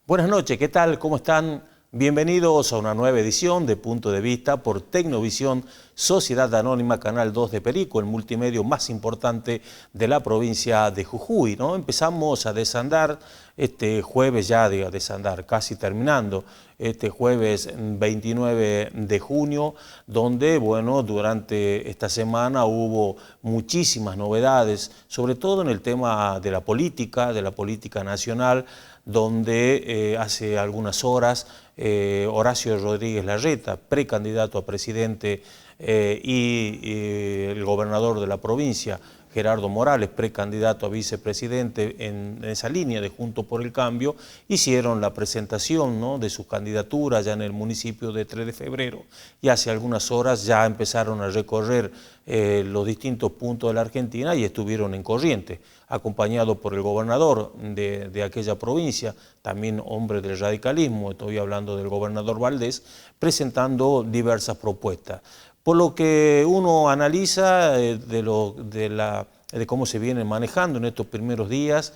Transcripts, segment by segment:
Buenas noches, ¿qué tal? ¿Cómo están? Bienvenidos a una nueva edición de Punto de Vista por Tecnovisión, Sociedad Anónima, Canal 2 de Perico, el multimedio más importante de la provincia de Jujuy, ¿no? Empezamos a desandar este jueves, casi terminando, este jueves 29 de junio, donde, bueno, durante esta semana hubo muchísimas novedades, sobre todo en el tema de la política nacional, donde hace algunas horas Horacio Rodríguez Larreta, precandidato a presidente, y el gobernador de la provincia, Gerardo Morales, precandidato a vicepresidente en esa línea de Juntos por el Cambio, hicieron la presentación, ¿no?, de su candidatura ya en el municipio de 3 de febrero. Y hace algunas horas ya empezaron a recorrer los distintos puntos de la Argentina y estuvieron en Corrientes, acompañado por el gobernador de aquella provincia, también hombre del radicalismo, estoy hablando del gobernador Valdés, presentando diversas propuestas. Por lo que uno analiza de cómo se viene manejando en estos primeros días,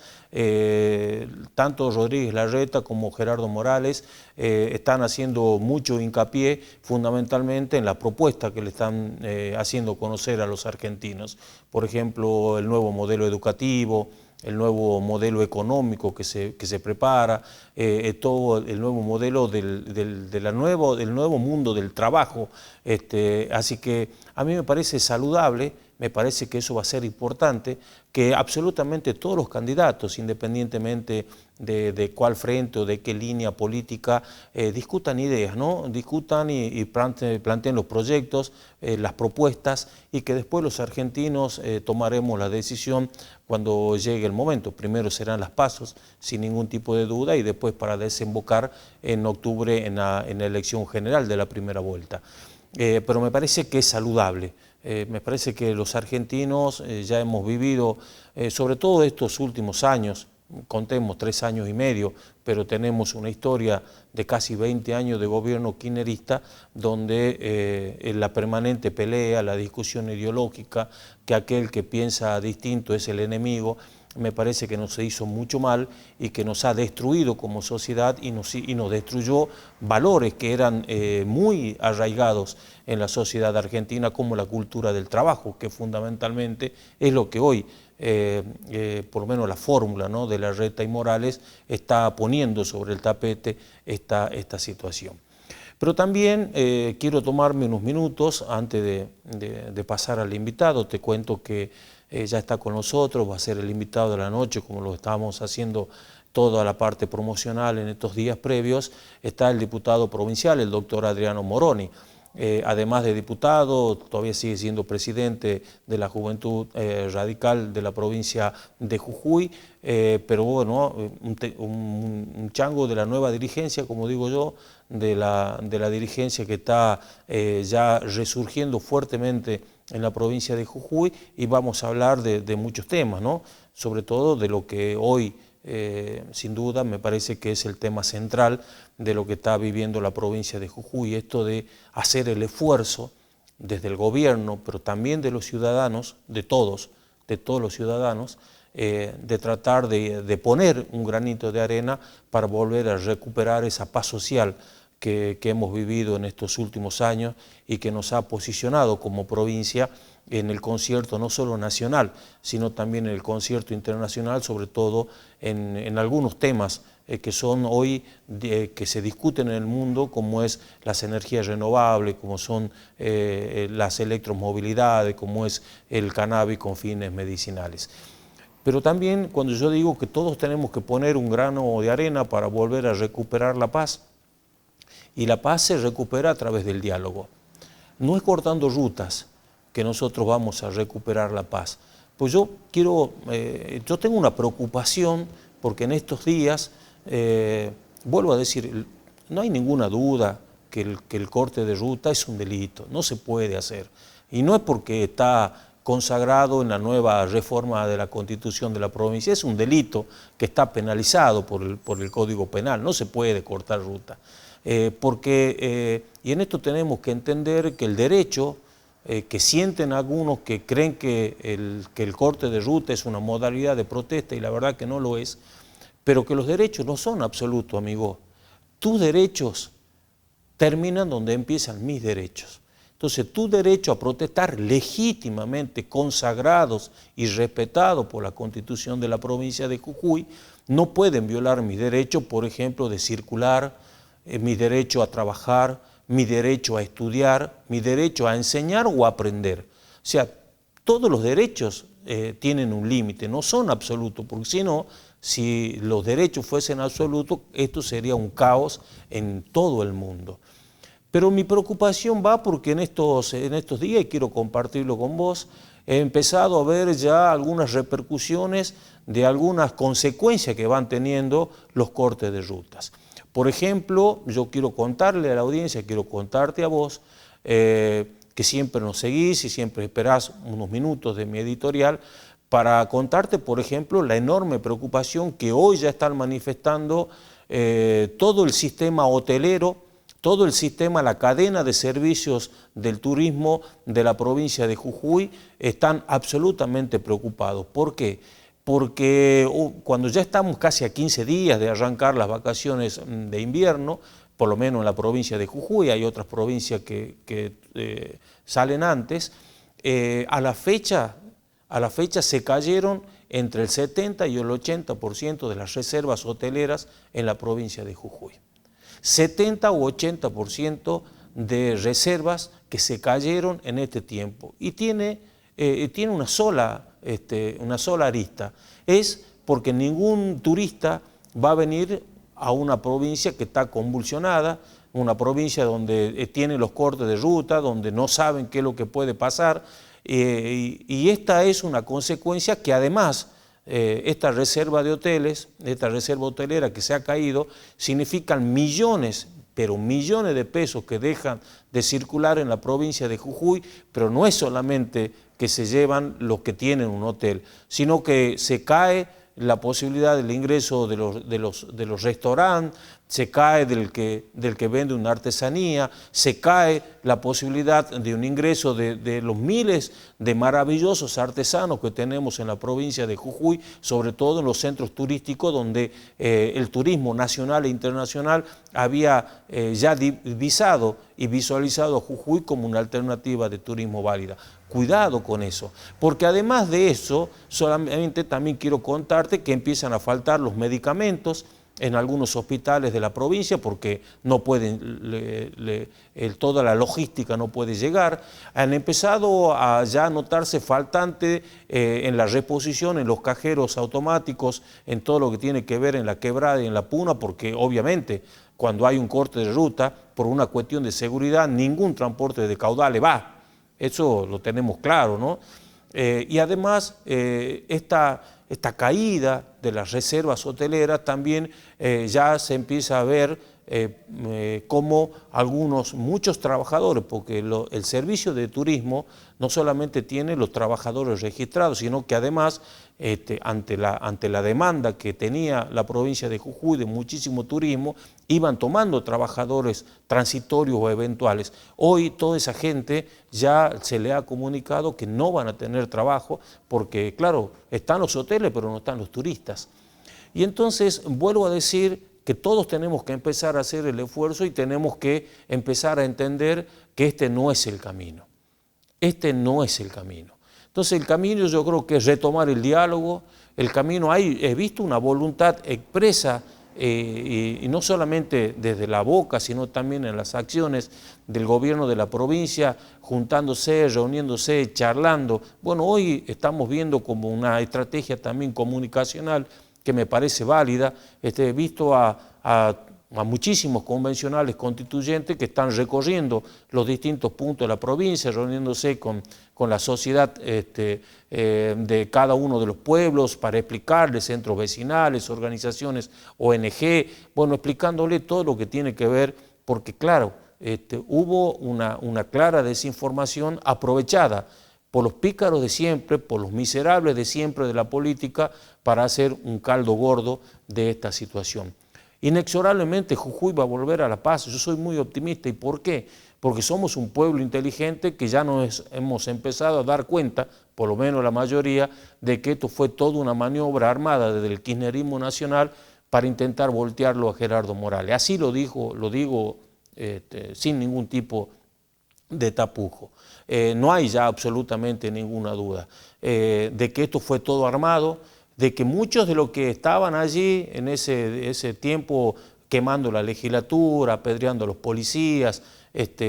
tanto Rodríguez Larreta como Gerardo Morales están haciendo mucho hincapié fundamentalmente en la propuesta que le están haciendo conocer a los argentinos. Por ejemplo, el nuevo modelo educativo, el nuevo modelo económico que se prepara, todo el nuevo modelo del nuevo mundo del trabajo. Así que a mí me parece saludable, me parece que eso va a ser importante, que absolutamente todos los candidatos, independientemente de cuál frente o de qué línea política, discutan ideas, ¿no? Discutan y planteen los proyectos, las propuestas, y que después los argentinos tomaremos la decisión cuando llegue el momento. Primero serán las PASO, sin ningún tipo de duda, y después para desembocar en octubre en la elección general de la primera vuelta. Pero me parece que es saludable. Me parece que los argentinos ya hemos vivido, sobre todo estos últimos años, contemos 3 años y medio, pero tenemos una historia de casi 20 años de gobierno kirchnerista, donde la permanente pelea, la discusión ideológica, que aquel que piensa distinto es el enemigo, me parece que nos hizo mucho mal y que nos ha destruido como sociedad y nos destruyó valores que eran muy arraigados en la sociedad argentina, como la cultura del trabajo, que fundamentalmente es lo que hoy, por lo menos la fórmula, ¿no?, de Larreta y Morales, está poniendo sobre el tapete esta situación. Pero también quiero tomarme unos minutos antes de pasar al invitado. Te cuento que ya está con nosotros, va a ser el invitado de la noche, como lo estamos haciendo toda la parte promocional en estos días previos. Está el diputado provincial, el doctor Adriano Moroni. Además de diputado, todavía sigue siendo presidente de la Juventud Radical de la provincia de Jujuy, pero bueno, un chango de la nueva dirigencia, como digo yo, de la dirigencia que está ya resurgiendo fuertemente en la provincia de Jujuy, y vamos a hablar de muchos temas, ¿no? Sobre todo de lo que hoy, sin duda, me parece que es el tema central de lo que está viviendo la provincia de Jujuy, esto de hacer el esfuerzo desde el gobierno, pero también de los ciudadanos, de todos los ciudadanos, de tratar de poner un granito de arena para volver a recuperar esa paz social que hemos vivido en estos últimos años y que nos ha posicionado como provincia en el concierto no solo nacional, sino también en el concierto internacional, sobre todo en algunos temas que son hoy, que se discuten en el mundo, como es las energías renovables, como son las electromovilidades, como es el cannabis con fines medicinales. Pero también cuando yo digo que todos tenemos que poner un grano de arena para volver a recuperar la paz, y la paz se recupera a través del diálogo. No es cortando rutas que nosotros vamos a recuperar la paz. Pues yo tengo una preocupación porque en estos días, vuelvo a decir, no hay ninguna duda que el corte de ruta es un delito, no se puede hacer. Y no es porque está consagrado en la nueva reforma de la Constitución de la provincia, es un delito que está penalizado por el Código Penal, no se puede cortar ruta. Y en esto tenemos que entender que el derecho, que sienten algunos que creen que el corte de ruta es una modalidad de protesta, y la verdad que no lo es, pero que los derechos no son absolutos, amigo. Tus derechos terminan donde empiezan mis derechos. Entonces, tu derecho a protestar legítimamente, consagrados y respetados por la Constitución de la provincia de Jujuy, no pueden violar mis derechos, por ejemplo, de circular, mi derecho a trabajar, mi derecho a estudiar, mi derecho a enseñar o a aprender. O sea, todos los derechos tienen un límite, no son absolutos, porque si no, si los derechos fuesen absolutos, esto sería un caos en todo el mundo. Pero mi preocupación va porque en estos días, y quiero compartirlo con vos, he empezado a ver ya algunas repercusiones de algunas consecuencias que van teniendo los cortes de rutas. Por ejemplo, yo quiero contarle a la audiencia, quiero contarte a vos, que siempre nos seguís y siempre esperás unos minutos de mi editorial, para contarte, por ejemplo, la enorme preocupación que hoy ya están manifestando todo el sistema hotelero, todo el sistema, la cadena de servicios del turismo de la provincia de Jujuy, están absolutamente preocupados. ¿Por qué? Porque cuando ya estamos casi a 15 días de arrancar las vacaciones de invierno, por lo menos en la provincia de Jujuy, hay otras provincias que salen antes, a la fecha se cayeron entre el 70 y el 80% de las reservas hoteleras en la provincia de Jujuy. 70 u 80% de reservas que se cayeron en este tiempo. Y tiene una sola arista. Es porque ningún turista va a venir a una provincia que está convulsionada, una provincia donde tiene los cortes de ruta, donde no saben qué es lo que puede pasar. Y esta es una consecuencia que además esta reserva de hoteles, esta reserva hotelera que se ha caído, significan millones, pero millones de pesos que dejan de circular en la provincia de Jujuy, pero no es solamente que se llevan los que tienen un hotel, sino que se cae la posibilidad del ingreso de los restaurantes, se cae del que vende una artesanía, se cae la posibilidad de un ingreso de los miles de maravillosos artesanos que tenemos en la provincia de Jujuy, sobre todo en los centros turísticos donde el turismo nacional e internacional había ya divisado y visualizado a Jujuy como una alternativa de turismo válida. Cuidado con eso, porque además de eso, solamente también quiero contarte que empiezan a faltar los medicamentos en algunos hospitales de la provincia porque no pueden, toda la logística no puede llegar. Han empezado a ya notarse faltante en la reposición, en los cajeros automáticos, en todo lo que tiene que ver en la quebrada y en la puna, porque obviamente cuando hay un corte de ruta, por una cuestión de seguridad, ningún transporte de caudales va. Eso lo tenemos claro, ¿no? Y además, esta caída de las reservas hoteleras también ya se empieza a ver como muchos trabajadores, porque el servicio de turismo no solamente tiene los trabajadores registrados, sino que además, ante la demanda que tenía la provincia de Jujuy de muchísimo turismo, iban tomando trabajadores transitorios o eventuales. Hoy toda esa gente ya se le ha comunicado que no van a tener trabajo porque, claro, están los hoteles pero no están los turistas. Y entonces vuelvo a decir que todos tenemos que empezar a hacer el esfuerzo y tenemos que empezar a entender que este no es el camino. Este no es el camino. Entonces el camino yo creo que es retomar el diálogo, el camino he visto una voluntad expresa y no solamente desde la boca, sino también en las acciones del gobierno de la provincia, juntándose, reuniéndose, charlando. Bueno, hoy estamos viendo como una estrategia también comunicacional que me parece válida. He visto a muchísimos convencionales constituyentes que están recorriendo los distintos puntos de la provincia, reuniéndose con la sociedad de cada uno de los pueblos para explicarles, centros vecinales, organizaciones ONG, bueno, explicándole todo lo que tiene que ver, porque claro, hubo una clara desinformación aprovechada por los pícaros de siempre, por los miserables de siempre de la política, para hacer un caldo gordo de esta situación. inexorablemente Jujuy va a volver a la paz. Yo soy muy optimista. ¿Y por qué? Porque somos un pueblo inteligente que ya nos hemos empezado a dar cuenta, por lo menos la mayoría, de que esto fue toda una maniobra armada desde el kirchnerismo nacional para intentar voltearlo a Gerardo Morales. Así lo digo sin ningún tipo de tapujo. No hay ya absolutamente ninguna duda de que esto fue todo armado, de que muchos de los que estaban allí en ese tiempo quemando la legislatura, apedreando a los policías,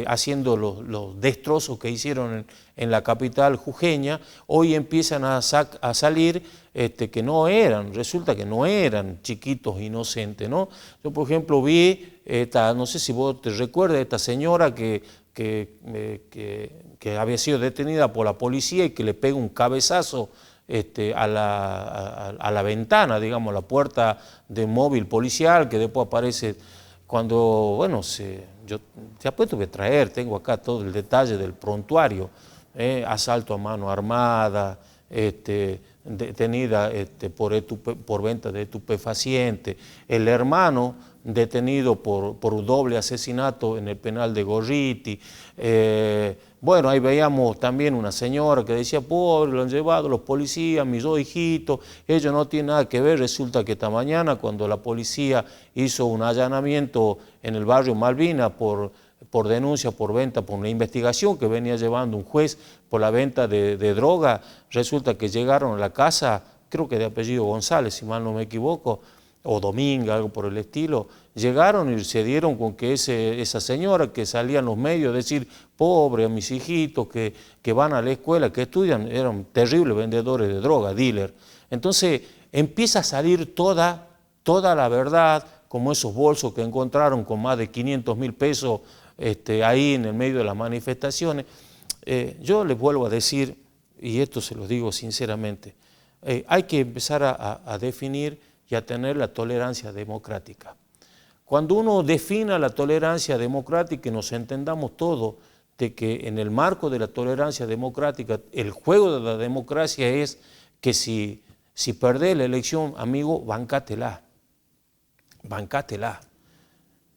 haciendo los destrozos que hicieron en la capital jujeña, hoy empiezan a salir que no eran, resulta que no eran chiquitos inocentes, ¿no? Yo, por ejemplo, vi, no sé si vos te recuerdas, esta señora que había sido detenida por la policía y que le pega un cabezazo a la ventana, digamos, a la puerta de móvil policial, que después aparece cuando, bueno, yo te apuesto que traer, tengo acá todo el detalle del prontuario, asalto a mano armada, detenida por venta de estupefacientes, el hermano detenido por doble asesinato en el penal de Gorriti. Bueno, ahí veíamos también una señora que decía, pobre, lo han llevado los policías, mis dos hijitos, ellos no tienen nada que ver. Resulta que esta mañana, cuando la policía hizo un allanamiento en el barrio Malvina por denuncia, por venta, por una investigación que venía llevando un juez por la venta de droga, resulta que llegaron a la casa, creo que de apellido González, si mal no me equivoco, o Dominga, algo por el estilo, llegaron y se dieron con que esa señora que salía en los medios a decir, pobre, a mis hijitos que van a la escuela, que estudian, eran terribles vendedores de droga, dealer. Entonces empieza a salir toda la verdad, como esos bolsos que encontraron con más de 500.000 pesos ahí en el medio de las manifestaciones. Yo les vuelvo a decir, y esto se lo digo sinceramente, hay que empezar a definir y a tener la tolerancia democrática. Cuando uno defina la tolerancia democrática y nos entendamos todos de que en el marco de la tolerancia democrática, el juego de la democracia es que si perdés la elección, amigo, bancátela.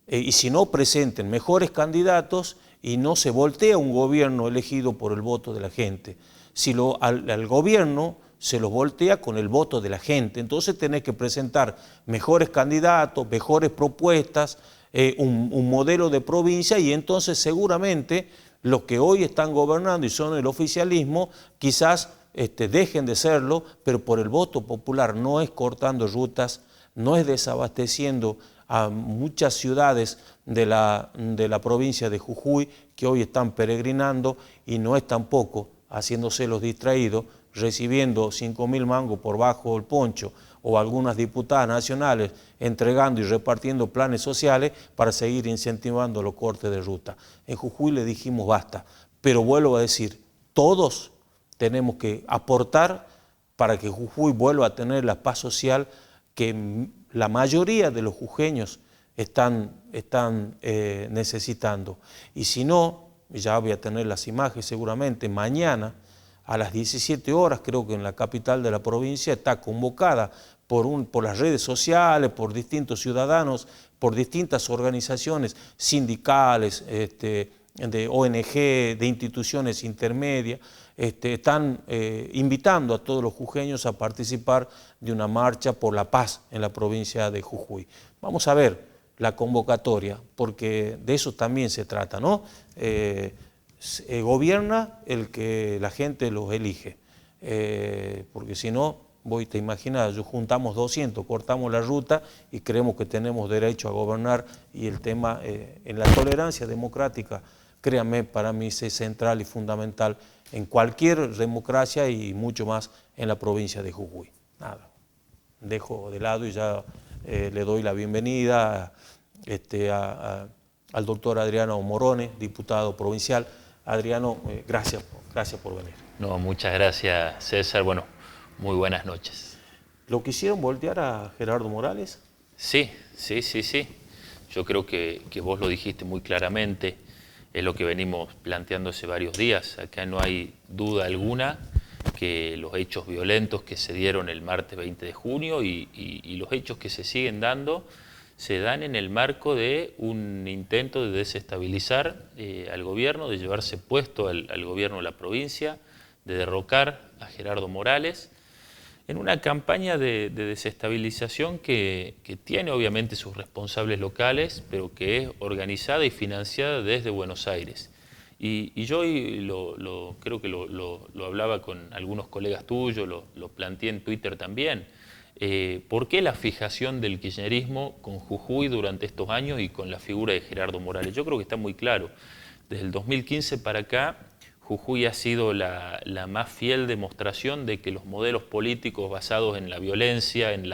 Y si no, presenten mejores candidatos y no se voltea un gobierno elegido por el voto de la gente. Si al gobierno se los voltea con el voto de la gente, entonces tenés que presentar mejores candidatos, mejores propuestas, un modelo de provincia, y entonces seguramente los que hoy están gobernando y son el oficialismo quizás dejen de serlo, pero por el voto popular, no es cortando rutas, no es desabasteciendo a muchas ciudades de la provincia de Jujuy que hoy están peregrinando, y no es tampoco haciéndose los distraídos, recibiendo 5.000 mangos por bajo el poncho, o algunas diputadas nacionales entregando y repartiendo planes sociales para seguir incentivando los cortes de ruta. En Jujuy le dijimos basta, pero vuelvo a decir, todos tenemos que aportar para que Jujuy vuelva a tener la paz social que la mayoría de los jujeños están necesitando. Y si no, ya voy a tener las imágenes seguramente, mañana a las 17 horas, creo que en la capital de la provincia, está convocada por las redes sociales, por distintos ciudadanos, por distintas organizaciones sindicales, de ONG, de instituciones intermedias, están invitando a todos los jujeños a participar de una marcha por la paz en la provincia de Jujuy. Vamos a ver la convocatoria, porque de eso también se trata, ¿no? Gobierna el que la gente los elige, porque si no, te imaginas, juntamos 200, cortamos la ruta y creemos que tenemos derecho a gobernar, y el tema en la tolerancia democrática, créanme, para mí es central y fundamental en cualquier democracia y mucho más en la provincia de Jujuy. Nada, dejo de lado y ya le doy la bienvenida al doctor Adriano Morone, diputado provincial. Adriano, gracias por venir. No, muchas gracias, César. Bueno, muy buenas noches. ¿Lo quisieron voltear a Gerardo Morales? Sí. Yo creo que vos lo dijiste muy claramente. Es lo que venimos planteando hace varios días. Acá no hay duda alguna que los hechos violentos que se dieron el martes 20 de junio y los hechos que se siguen dando se dan en el marco de un intento de desestabilizar al gobierno, de llevarse puesto al gobierno de la provincia, de derrocar a Gerardo Morales, en una campaña de desestabilización que tiene obviamente sus responsables locales, pero que es organizada y financiada desde Buenos Aires. Y yo creo que lo hablaba con algunos colegas tuyos, lo planteé en Twitter también. ¿Por qué la fijación del kirchnerismo con Jujuy durante estos años y con la figura de Gerardo Morales? Yo creo que está muy claro. Desde el 2015 para acá, Jujuy ha sido la más fiel demostración de que los modelos políticos basados en la violencia, en el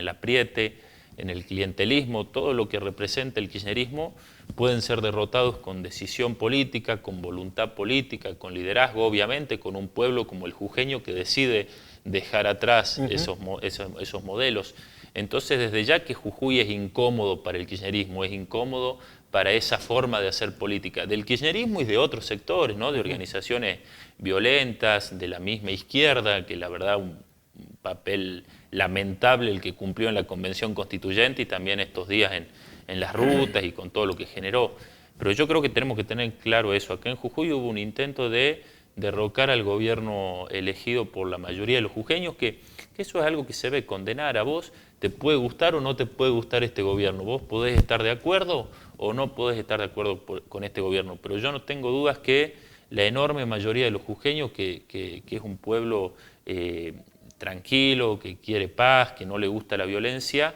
apriete, en el clientelismo, todo lo que representa el kirchnerismo, pueden ser derrotados con decisión política, con voluntad política, con liderazgo, obviamente, con un pueblo como el jujeño que decide dejar atrás esos modelos. Entonces, desde ya que Jujuy es incómodo para el kirchnerismo, es incómodo para esa forma de hacer política, del kirchnerismo y de otros sectores, ¿no? De organizaciones violentas, de la misma izquierda, que la verdad un papel lamentable el que cumplió en la Convención Constituyente y también estos días en las rutas y con todo lo que generó. Pero yo creo que tenemos que tener claro eso. Acá en Jujuy hubo un intento de derrocar al gobierno elegido por la mayoría de los jujeños, que eso es algo que se ve condenar. A vos te puede gustar o no te puede gustar este gobierno, vos podés estar de acuerdo o no podés estar de acuerdo con este gobierno, pero yo no tengo dudas que la enorme mayoría de los jujeños, que es un pueblo tranquilo, que quiere paz, que no le gusta la violencia,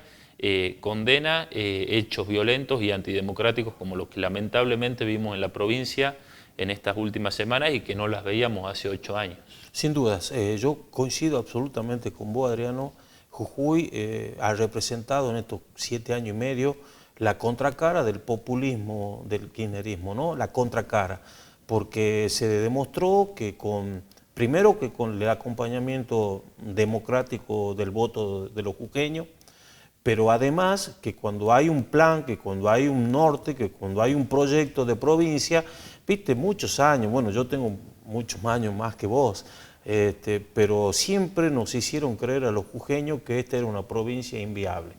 condena hechos violentos y antidemocráticos como los que lamentablemente vimos en la provincia en estas últimas semanas y que no las veíamos hace 8 años. Sin dudas, yo coincido absolutamente con vos, Adriano. Jujuy ha representado en estos 7 años y medio la contracara del populismo, del kirchnerismo, ¿no? La contracara, porque se demostró que primero que con el acompañamiento democrático del voto de los jujeños, pero además que cuando hay un plan, que cuando hay un norte, que cuando hay un proyecto de provincia, viste, muchos años, bueno, yo tengo muchos años más que vos, pero siempre nos hicieron creer a los jujeños que esta era una provincia inviable,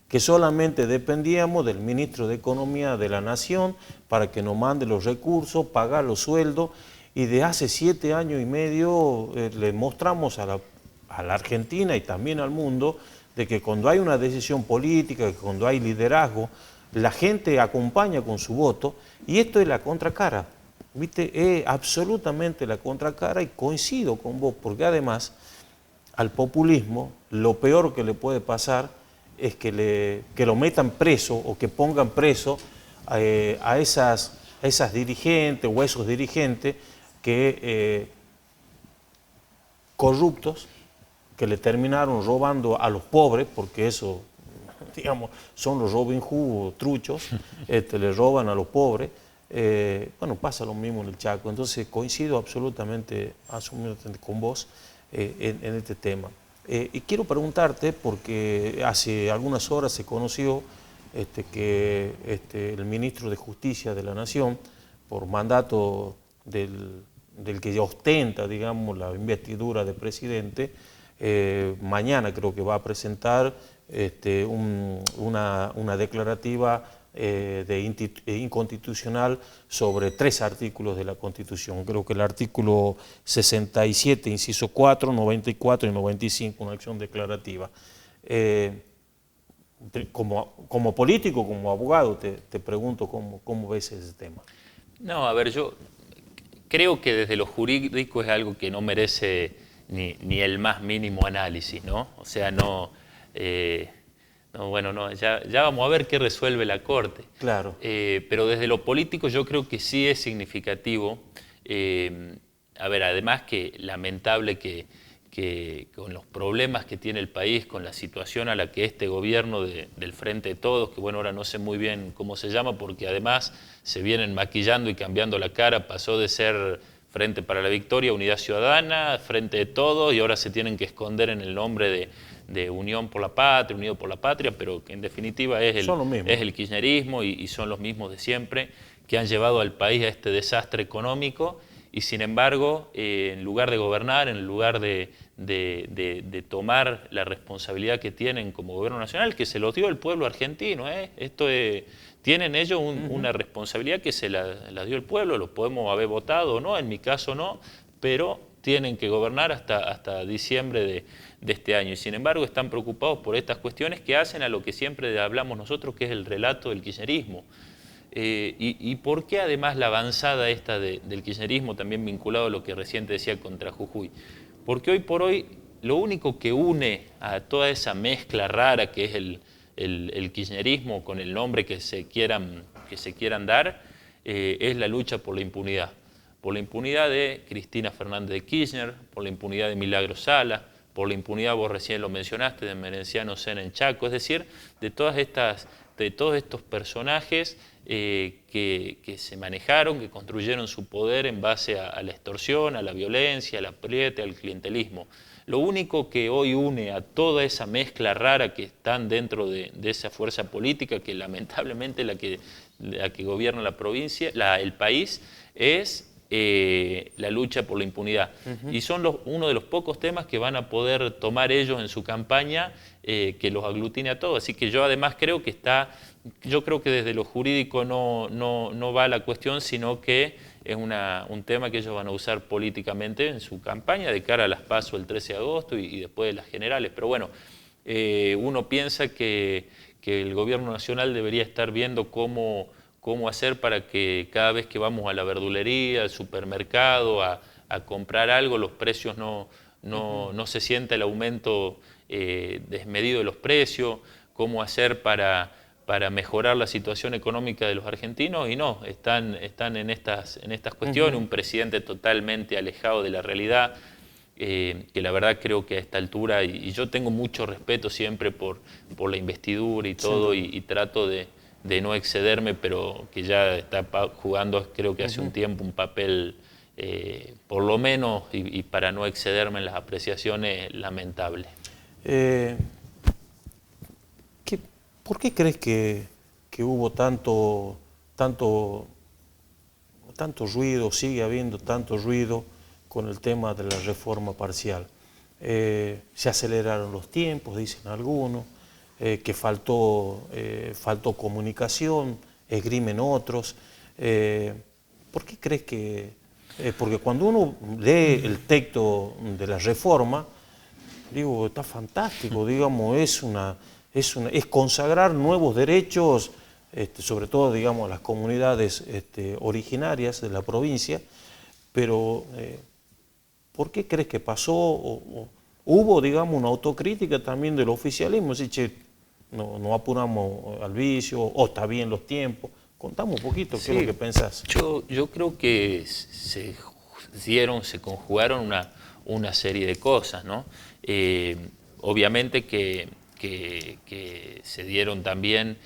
que solamente dependíamos del ministro de Economía de la Nación para que nos mande los recursos, pagar los sueldos, y de hace 7 años y medio le mostramos a la Argentina y también al mundo de que cuando hay una decisión política, que cuando hay liderazgo, la gente acompaña con su voto, y esto es la contracara, ¿viste? Es absolutamente la contracara, y coincido con vos, porque además al populismo lo peor que le puede pasar es que lo metan preso o que pongan preso a esas dirigentes o esos dirigentes que corruptos, que le terminaron robando a los pobres, porque eso, digamos, son los Robin Hood truchos, le roban a los pobres. Bueno, pasa lo mismo en el Chaco. Entonces coincido absolutamente con vos en este tema. Y quiero preguntarte, porque hace algunas horas se conoció que el ministro de Justicia de la Nación, por mandato del que ostenta, digamos, la investidura de presidente, mañana creo que va a presentar una declarativa inconstitucional sobre 3 artículos de la Constitución. Creo que el artículo 67, inciso 4, 94 y 95, una acción declarativa. Como político, como abogado, te pregunto cómo ves ese tema. No, a ver, yo creo que desde lo jurídico es algo que no merece ni el más mínimo análisis, ¿no? O sea, ya vamos a ver qué resuelve la Corte. Claro. Pero desde lo político yo creo que sí es significativo. A ver, además que lamentable que con los problemas que tiene el país, con la situación a la que este gobierno del Frente de Todos, que bueno, ahora no sé muy bien cómo se llama, porque además se vienen maquillando y cambiando la cara, pasó de ser Frente para la Victoria, Unidad Ciudadana, Frente de Todos, y ahora se tienen que esconder en el nombre de Unión por la Patria, Unido por la Patria, pero que en definitiva es el kirchnerismo y son los mismos de siempre, que han llevado al país a este desastre económico y sin embargo, en lugar de gobernar, en lugar de tomar la responsabilidad que tienen como gobierno nacional, que se los dio el pueblo argentino, tienen ellos una responsabilidad que se la dio el pueblo, lo podemos haber votado o no, en mi caso no, pero tienen que gobernar hasta diciembre de este año, y sin embargo están preocupados por estas cuestiones que hacen a lo que siempre hablamos nosotros, que es el relato del kirchnerismo. ¿Y por qué además la avanzada esta del kirchnerismo, también vinculado a lo que recién te decía contra Jujuy? Porque hoy por hoy lo único que une a toda esa mezcla rara que es el kirchnerismo con el nombre que se quieran dar, es la lucha por la impunidad. Por la impunidad de Cristina Fernández de Kirchner, por la impunidad de Milagro Sala, por la impunidad, vos recién lo mencionaste, de Merenciano Sena en Chaco, es decir, de todos estos personajes que se manejaron, que construyeron su poder en base a la extorsión, a la violencia, al apriete, al clientelismo. Lo único que hoy une a toda esa mezcla rara que están dentro de esa fuerza política, que lamentablemente la que gobierna la provincia, el país, es la lucha por la impunidad. Y son uno de los pocos temas que van a poder tomar ellos en su campaña, que los aglutine a todos. Así que yo además creo que yo creo que desde lo jurídico no va la cuestión, sino que es un tema que ellos van a usar políticamente en su campaña de cara a las PASO el 13 de agosto y después de las generales. Pero bueno, uno piensa que el gobierno nacional debería estar viendo cómo hacer para que cada vez que vamos a la verdulería, al supermercado, a comprar algo, los precios no se sienta el aumento desmedido de los precios, cómo hacer para mejorar la situación económica de los argentinos, y no, están en estas cuestiones, un presidente totalmente alejado de la realidad, que la verdad creo que a esta altura, y yo tengo mucho respeto siempre por la investidura y todo, y trato de no excederme, pero que ya está jugando, creo que hace un tiempo, un papel, por lo menos, y para no excederme en las apreciaciones, lamentable. ¿Por qué crees que hubo tanto ruido, sigue habiendo tanto ruido con el tema de la reforma parcial? Se aceleraron los tiempos, dicen algunos, que faltó comunicación, esgrimen otros. ¿Por qué crees que...? Porque cuando uno lee el texto de la reforma, digo, está fantástico, digamos, es consagrar nuevos derechos, sobre todo, digamos, a las comunidades originarias de la provincia, pero ¿por qué crees que pasó? Hubo, digamos, una autocrítica también del oficialismo, así, che, no apuramos al vicio, o está bien los tiempos. Contame un poquito, ¿qué es lo que pensás? Yo creo que se conjugaron una serie de cosas, ¿no? Obviamente que se dieron también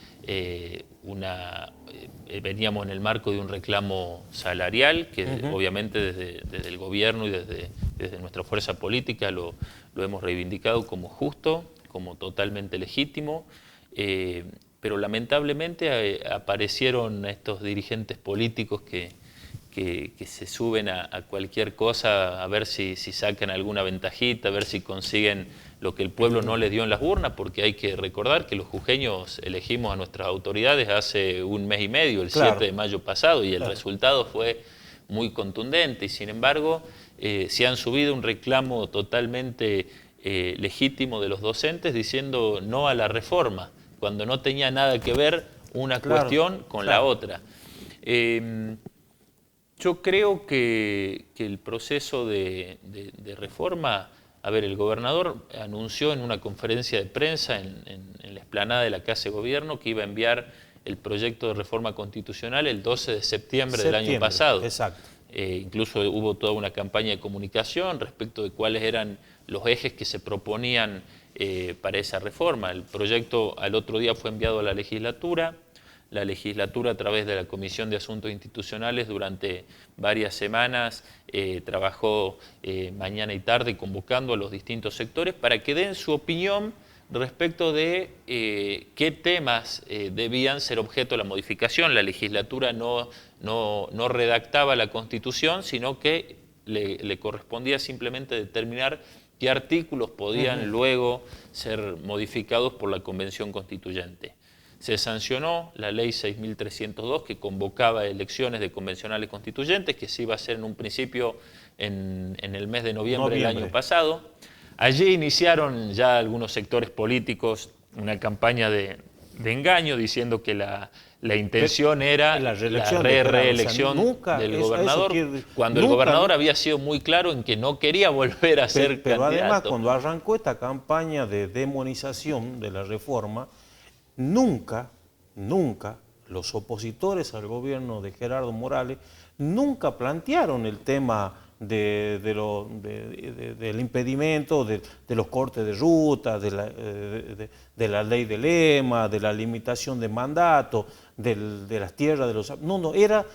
veníamos en el marco de un reclamo salarial que obviamente desde el gobierno y desde nuestra fuerza política lo hemos reivindicado como justo, como totalmente legítimo, pero lamentablemente aparecieron estos dirigentes políticos que se suben a cualquier cosa a ver si sacan alguna ventajita, a ver si consiguen lo que el pueblo no les dio en las urnas, porque hay que recordar que los jujeños elegimos a nuestras autoridades hace un mes y medio, el 7 de mayo pasado, y el resultado fue muy contundente, y sin embargo se han subido un reclamo totalmente legítimo de los docentes diciendo no a la reforma, cuando no tenía nada que ver una cuestión con la otra. Yo creo que el proceso de reforma, a ver, el gobernador anunció en una conferencia de prensa en la explanada de la Casa de Gobierno que iba a enviar el proyecto de reforma constitucional el 12 de septiembre del año pasado. Exacto. Incluso hubo toda una campaña de comunicación respecto de cuáles eran los ejes que se proponían para esa reforma. El proyecto al otro día fue enviado a la legislatura. La legislatura, a través de la Comisión de Asuntos Institucionales, durante varias semanas trabajó mañana y tarde convocando a los distintos sectores para que den su opinión respecto de qué temas debían ser objeto de la modificación. La legislatura no redactaba la Constitución, sino que le correspondía simplemente determinar qué artículos podían luego ser modificados por la Convención Constituyente. Se sancionó la Ley 6.302, que convocaba elecciones de convencionales constituyentes, que se iba a hacer en un principio en el mes de noviembre del año pasado. Allí iniciaron ya algunos sectores políticos una campaña de engaño, diciendo que la intención era la reelección del gobernador, cuando el gobernador había sido muy claro en que no quería volver a ser pero candidato. Además, cuando arrancó esta campaña de demonización de la reforma, nunca los opositores al gobierno de Gerardo Morales nunca plantearon el tema del impedimento, de los cortes de ruta, de la ley de lema, de la limitación de mandato, de las tierras de los... No, era,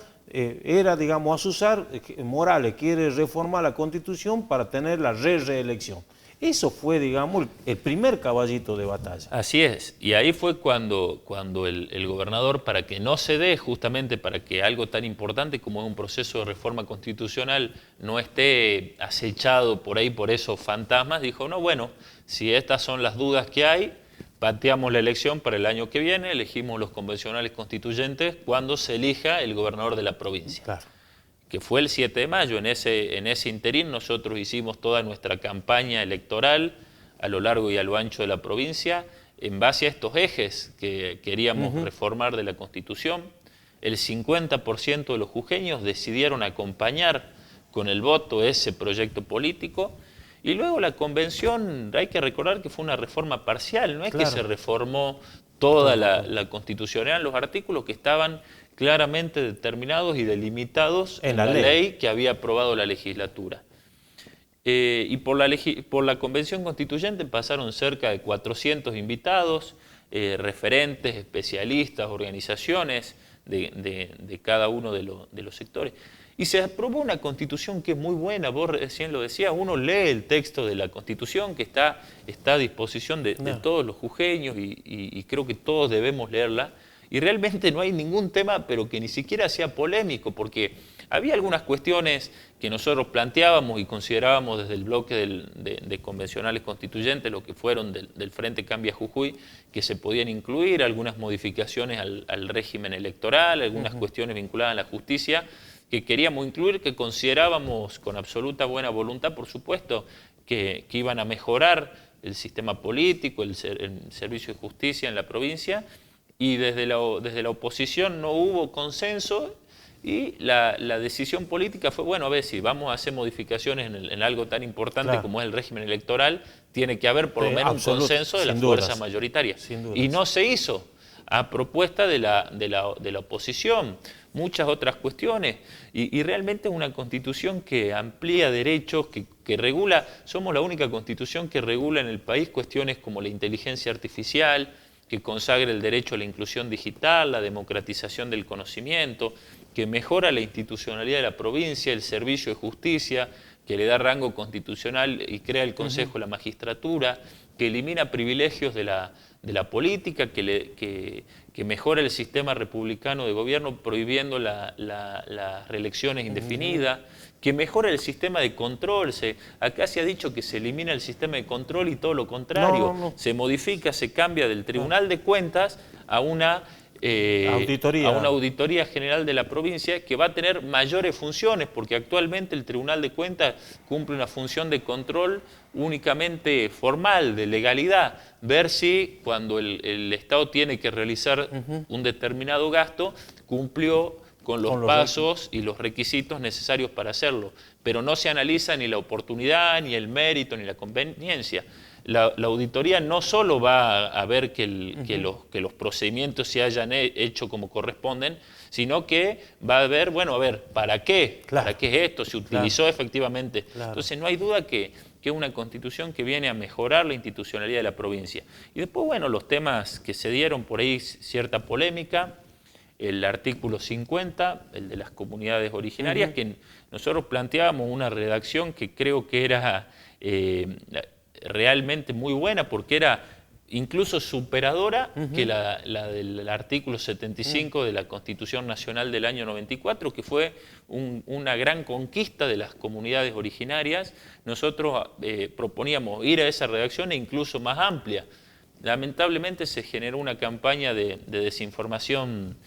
digamos, Azuzar, Morales quiere reformar la Constitución para tener la reelección. Eso fue, digamos, el primer caballito de batalla. Así es, y ahí fue cuando el gobernador, para que no se dé, justamente para que algo tan importante como un proceso de reforma constitucional no esté acechado por ahí por esos fantasmas, dijo, no, bueno, si estas son las dudas que hay, pateamos la elección para el año que viene, elegimos los convencionales constituyentes cuando se elija el gobernador de la provincia. Claro. Que fue el 7 de mayo. En ese interín nosotros hicimos toda nuestra campaña electoral a lo largo y a lo ancho de la provincia en base a estos ejes que queríamos reformar de la Constitución. El 50% de los jujeños decidieron acompañar con el voto ese proyecto político, y luego la convención, hay que recordar que fue una reforma parcial, no es que se reformó toda la Constitución, eran los artículos que estaban claramente determinados y delimitados en la ley que había aprobado la legislatura. Y por la Convención Constituyente pasaron cerca de 400 invitados, referentes, especialistas, organizaciones de cada uno de los sectores. Y se aprobó una Constitución que es muy buena, vos recién lo decías, uno lee el texto de la Constitución que está a disposición de todos los jujeños y creo que todos debemos leerla. Y realmente no hay ningún tema, pero que ni siquiera sea polémico, porque había algunas cuestiones que nosotros planteábamos y considerábamos desde el bloque de convencionales constituyentes, lo que fueron del Frente Cambia Jujuy, que se podían incluir, algunas modificaciones al régimen electoral, algunas cuestiones vinculadas a la justicia, que queríamos incluir, que considerábamos con absoluta buena voluntad, por supuesto, que iban a mejorar el sistema político, el servicio de justicia en la provincia, y desde la oposición no hubo consenso y la decisión política fue, bueno, a ver, si vamos a hacer modificaciones en algo tan importante como es el régimen electoral, tiene que haber por lo menos un consenso de la fuerza mayoritaria. Y no se hizo a propuesta de la oposición, muchas otras cuestiones, y realmente es una constitución que amplía derechos, que regula, somos la única constitución que regula en el país cuestiones como la inteligencia artificial, que consagre el derecho a la inclusión digital, la democratización del conocimiento, que mejora la institucionalidad de la provincia, el servicio de justicia, que le da rango constitucional y crea el Consejo de la Magistratura, que elimina privilegios de la política, que mejora el sistema republicano de gobierno prohibiendo las reelecciones indefinidas, que mejora el sistema de control. Acá se ha dicho que se elimina el sistema de control y todo lo contrario. Se modifica, se cambia del Tribunal de Cuentas a una auditoría general de la provincia que va a tener mayores funciones, porque actualmente el Tribunal de Cuentas cumple una función de control únicamente formal, de legalidad, ver si cuando el Estado tiene que realizar un determinado gasto, cumplió con los pasos y los requisitos necesarios para hacerlo, pero no se analiza ni la oportunidad, ni el mérito, ni la conveniencia. La auditoría no solo va a ver que los procedimientos se hayan hecho como corresponden, sino que va a ver, bueno, a ver, ¿para qué? ¿Para qué es esto? ¿Se utilizó efectivamente? Entonces no hay duda que es una constitución que viene a mejorar la institucionalidad de la provincia. Y después, bueno, los temas que se dieron por ahí, cierta polémica, el artículo 50, el de las comunidades originarias, que nosotros planteábamos una redacción que creo que era realmente muy buena, porque era incluso superadora que la del artículo 75 de la Constitución Nacional del año 94, que fue una gran conquista de las comunidades originarias. Nosotros proponíamos ir a esa redacción e incluso más amplia. Lamentablemente se generó una campaña de desinformación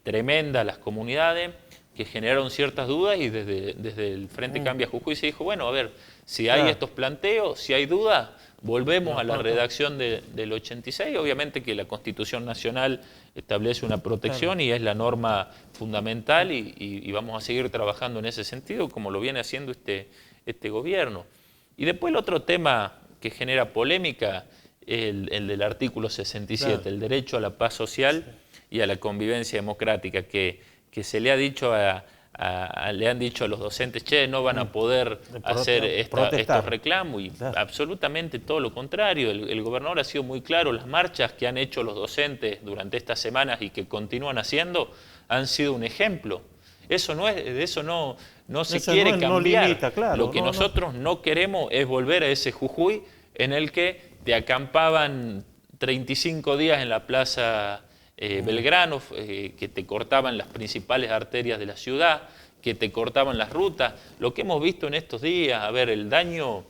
tremenda a las comunidades, que generaron ciertas dudas, y desde el Frente Cambia Jujuy se dijo, bueno, a ver, si hay estos planteos, si hay dudas, volvemos a la redacción del 86. Obviamente que la Constitución Nacional establece una protección y es la norma fundamental, y vamos a seguir trabajando en ese sentido, como lo viene haciendo este gobierno. Y después el otro tema que genera polémica es el del artículo 67, el derecho a la paz social y a la convivencia democrática, que se le ha dicho le han dicho a los docentes, che, no van a poder hacer estos reclamos, y absolutamente todo lo contrario. El gobernador ha sido muy claro, las marchas que han hecho los docentes durante estas semanas y que continúan haciendo han sido un ejemplo. Eso no se quiere cambiar. No limita, claro, lo que nosotros no queremos es volver a ese Jujuy en el que te acampaban 35 días en la plaza Belgrano, que te cortaban las principales arterias de la ciudad, que te cortaban las rutas. Lo que hemos visto en estos días, a ver, el daño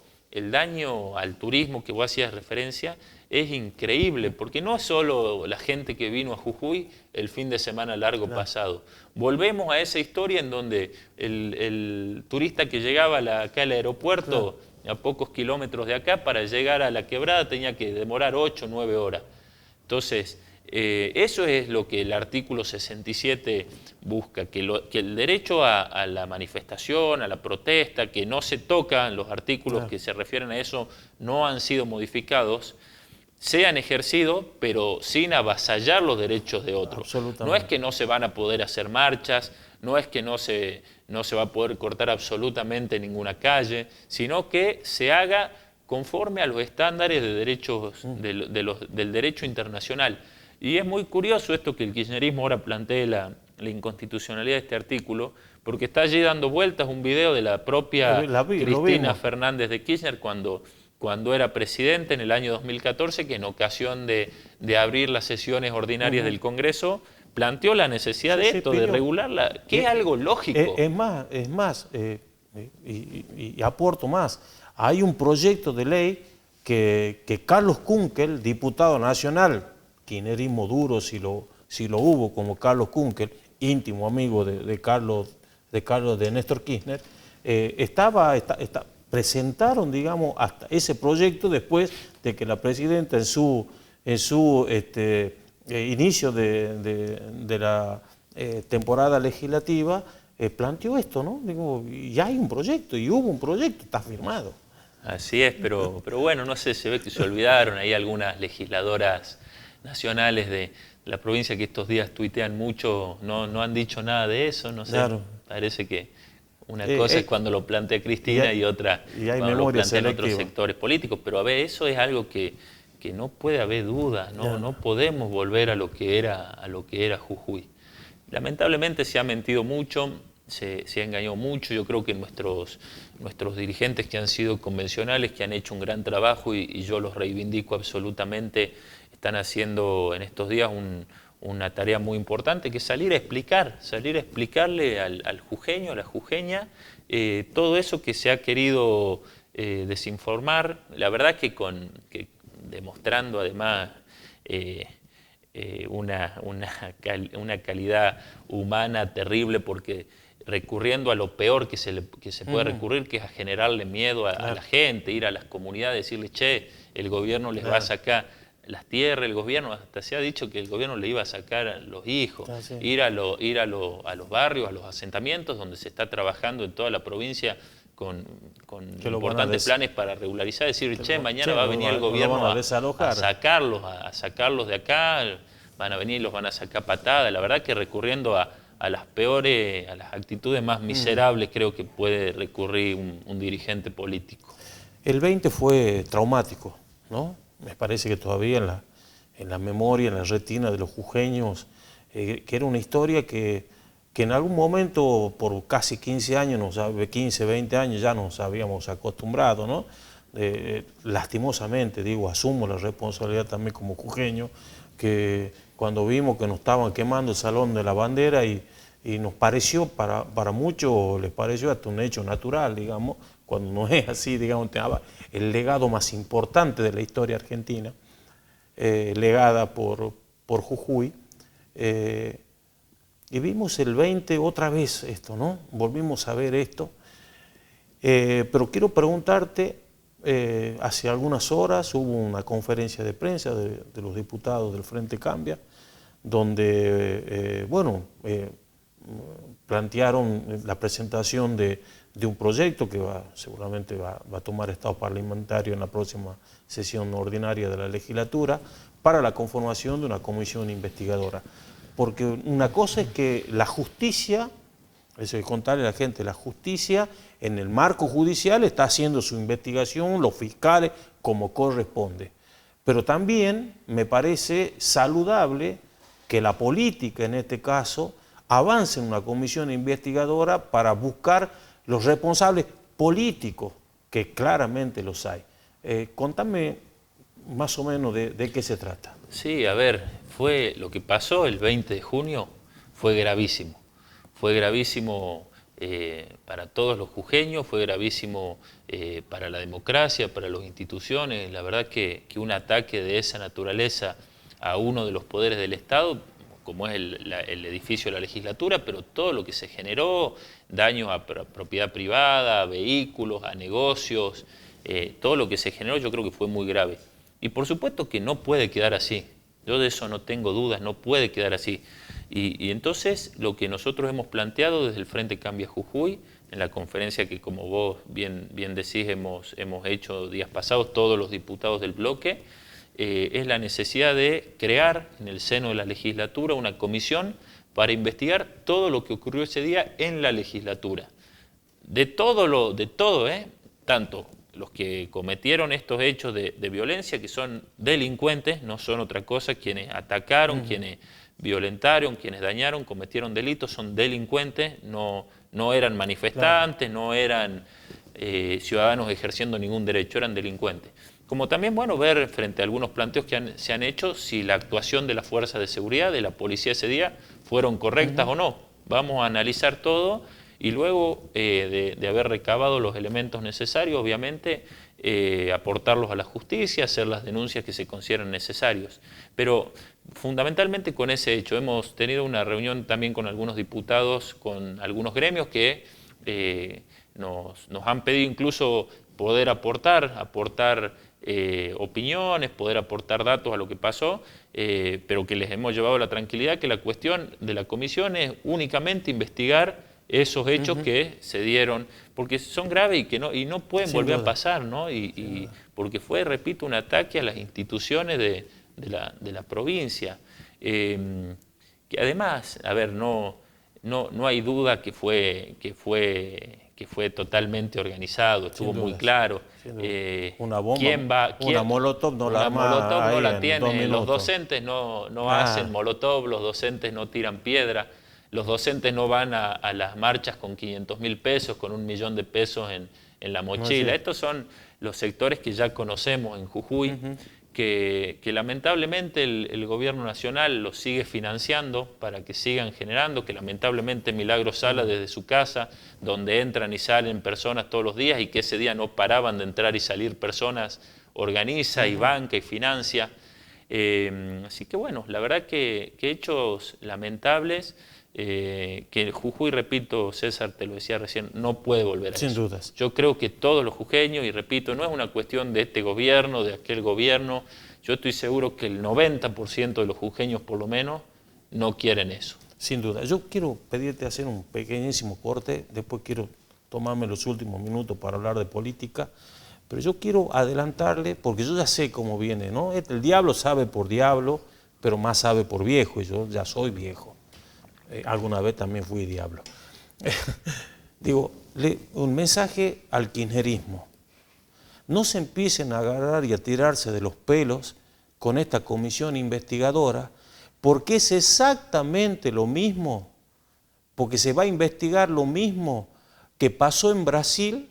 al turismo que vos hacías referencia es increíble, porque no es solo la gente que vino a Jujuy el fin de semana largo pasado. Volvemos a esa historia en donde el turista que llegaba acá al aeropuerto, a pocos kilómetros de acá, para llegar a la quebrada tenía que demorar 8 o 9 horas. Entonces, eso es lo que el artículo 67 busca, que el derecho a la manifestación, a la protesta, que no se tocan, los artículos que se refieren a eso no han sido modificados, sean ejercidos, pero sin avasallar los derechos de otros. No es que no se van a poder hacer marchas, no es que no se va a poder cortar absolutamente ninguna calle, sino que se haga conforme a los estándares de derechos, del derecho internacional. Y es muy curioso esto que el kirchnerismo ahora plantee la inconstitucionalidad de este artículo, porque está allí dando vueltas un video de la propia Cristina Fernández de Kirchner cuando era presidente en el año 2014, que en ocasión de abrir las sesiones ordinarias del Congreso planteó la necesidad de esto, de regularla, que es algo lógico. Es más, y aporto más, hay un proyecto de ley que Carlos Kunkel, diputado nacional, kirchnerismo duro si lo hubo, como Carlos Kunkel, íntimo amigo de Carlos de Néstor Kirchner, presentaron, digamos, hasta ese proyecto después de que la presidenta en su inicio de la temporada legislativa planteó esto, ¿no? Digo, ya hay un proyecto, y hubo un proyecto, está firmado. Así es, pero bueno, no sé, se ve que se olvidaron ahí algunas legisladoras nacionales de la provincia que estos días tuitean mucho, no han dicho nada de eso, no sé, parece que una cosa es cuando lo plantea Cristina y otra cuando lo plantean otros sectores políticos, pero a ver, eso es algo que no puede haber dudas, no podemos volver a lo que era Jujuy. Lamentablemente se ha mentido mucho, se ha engañado mucho. Yo creo que nuestros dirigentes que han sido convencionales, que han hecho un gran trabajo y yo los reivindico absolutamente, están haciendo en estos días una tarea muy importante, que es salir a explicarle al jujeño, a la jujeña, todo eso que se ha querido desinformar. La verdad que demostrando además una calidad humana terrible, porque recurriendo a lo peor que se puede recurrir, que es a generarle miedo a la gente, ir a las comunidades, decirles, che, el gobierno les va a sacar las tierras, el gobierno, hasta se ha dicho que el gobierno le iba a sacar a los hijos, ir a los barrios, a los asentamientos donde se está trabajando en toda la provincia con importantes planes para regularizar, decir, che, mañana va a venir el gobierno a sacarlos de acá, van a venir y los van a sacar patadas. La verdad que recurriendo a las peores, a las actitudes más miserables, creo que puede recurrir un dirigente político. El 20 fue traumático, ¿no? Me parece que todavía en la memoria, en la retina de los jujeños, que era una historia que en algún momento, por casi 15 años, 15, 20 años, ya nos habíamos acostumbrado, ¿no? lastimosamente, digo, asumo la responsabilidad también como jujeño, que cuando vimos que nos estaban quemando el Salón de la Bandera y nos pareció, para muchos les pareció hasta un hecho natural, digamos, cuando no es así, digamos, el legado más importante de la historia argentina, legada por Jujuy, y vimos el 20 otra vez esto, ¿no? Volvimos a ver esto, pero quiero preguntarte, hace algunas horas hubo una conferencia de prensa de los diputados del Frente Cambia, donde, plantearon la presentación de un proyecto que seguramente va a tomar estado parlamentario en la próxima sesión ordinaria de la legislatura para la conformación de una comisión investigadora. Porque una cosa es que la justicia, eso es contarle a la gente, la justicia en el marco judicial está haciendo su investigación, los fiscales, como corresponde. Pero también me parece saludable que la política, en este caso, avance en una comisión investigadora para buscar los responsables políticos, que claramente los hay. Contame más o menos de qué se trata. Sí, a ver, fue lo que pasó el 20 de junio, fue gravísimo. Fue gravísimo para todos los jujeños, fue gravísimo para la democracia, para las instituciones. La verdad que un ataque de esa naturaleza a uno de los poderes del Estado, como es el edificio de la legislatura, pero todo lo que se generó, daños a propiedad privada, a vehículos, a negocios, todo lo que se generó yo creo que fue muy grave. Y por supuesto que no puede quedar así, yo de eso no tengo dudas, no puede quedar así. Y entonces lo que nosotros hemos planteado desde el Frente Cambia Jujuy, en la conferencia que como vos bien decís hemos hecho días pasados todos los diputados del bloque, es la necesidad de crear en el seno de la legislatura una comisión para investigar todo lo que ocurrió ese día en la legislatura. De todo, tanto los que cometieron estos hechos de violencia, que son delincuentes, no son otra cosa, quienes atacaron, quienes violentaron, quienes dañaron, cometieron delitos, son delincuentes, no eran manifestantes, no eran ciudadanos ejerciendo ningún derecho, eran delincuentes. Como también, ver frente a algunos planteos que se han hecho, si la actuación de las fuerzas de seguridad, de la policía ese día, fueron correctas o no. Vamos a analizar todo y luego de haber recabado los elementos necesarios, obviamente, aportarlos a la justicia, hacer las denuncias que se consideren necesarios. Pero fundamentalmente con ese hecho, hemos tenido una reunión también con algunos diputados, con algunos gremios que nos han pedido incluso poder aportar opiniones, poder aportar datos a lo que pasó, pero que les hemos llevado la tranquilidad que la cuestión de la comisión es únicamente investigar esos hechos que se dieron, porque son graves y no pueden volver a pasar, ¿no? Porque fue, repito, un ataque a las instituciones de la provincia. Que además, a ver, no hay duda que fue totalmente organizado, estuvo muy claro. Una bomba, una molotov no la tiene, los docentes no hacen molotov, los docentes no tiran piedra, los docentes no van a las marchas con 500.000 pesos, con 1 millón de pesos en la mochila. Estos son los sectores que ya conocemos en Jujuy, que lamentablemente el gobierno nacional los sigue financiando para que sigan generando, que lamentablemente Milagro Sala desde su casa, donde entran y salen personas todos los días y que ese día no paraban de entrar y salir personas, organiza y banca y financia. Así que la verdad que hechos lamentables, que Jujuy, repito, César, te lo decía recién, no puede volver a eso. Sin dudas. Yo creo que todos los jujeños, y repito, no es una cuestión de este gobierno, de aquel gobierno, yo estoy seguro que el 90% de los jujeños, por lo menos, no quieren eso. Sin duda. Yo quiero pedirte hacer un pequeñísimo corte, después quiero tomarme los últimos minutos para hablar de política, pero yo quiero adelantarle, porque yo ya sé cómo viene, ¿no? El diablo sabe por diablo, pero más sabe por viejo, y yo ya soy viejo. Alguna vez también fui diablo. Digo, un mensaje al kirchnerismo. No se empiecen a agarrar y a tirarse de los pelos con esta comisión investigadora, porque es exactamente lo mismo, porque se va a investigar lo mismo que pasó en Brasil